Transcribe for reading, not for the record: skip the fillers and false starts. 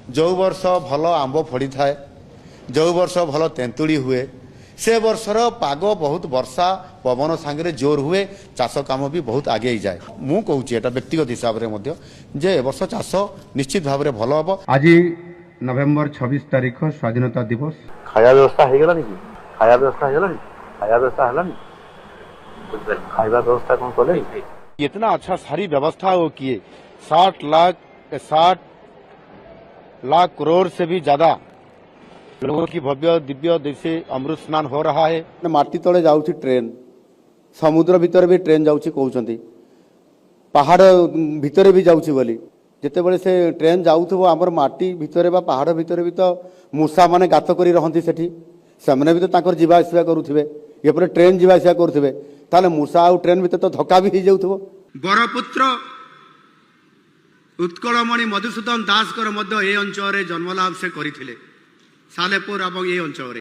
जो वर्ष भल आंब फड़ी थाए जो वर्ष भल तेंतुड़ी हुए से वर्षर पाग बहुत वर्षा पवन सांगे जोर हुए चाष काम भी बहुत आगे जाए मु कहूँ व्यक्तिगत हिसाब से वर्ष चाष निश्चित भाव में भल हम। आज नवेम्बर 26 तारीख स्वाधीनता दिवस खाया व्यवस्था हो गलानी कि खाया व्यवस्था हो गलानी खाया व्यवस्था हलानी खाଇବା व्यवस्था कौन कले इतना अच्छा सारी व्यवस्था वो किए 60 लाख करोड़ से भी ज्यादा लोगों की भव्य दिव्य जैसे अमृत स्नान हो रहा है। माटी तले जाउछि ट्रेन समुद्र भीतर भी ट्रेन जाउछि कहउछंती पहाड़ भीतर भी जाउछि बोली जेते बेले से ट्रेन जाउथबो हमर माटी भीतर बा पहाड़ भीतर भी तो मूषा माने गात करी रहंती सेठी सेमने भी तो ताकर जीवा आसिया करूथिबे ये पर ट्रेन जीवा आसिया करूथिबे ताले मूषा आ ट्रेन भीतर तो धक्का भी हो जाउथबो। बरपुत्र उत्कलमणि मधुसूदन दास ए अंचल जन्मलाभ से करथिले सालेपुर एवं ए अंचल।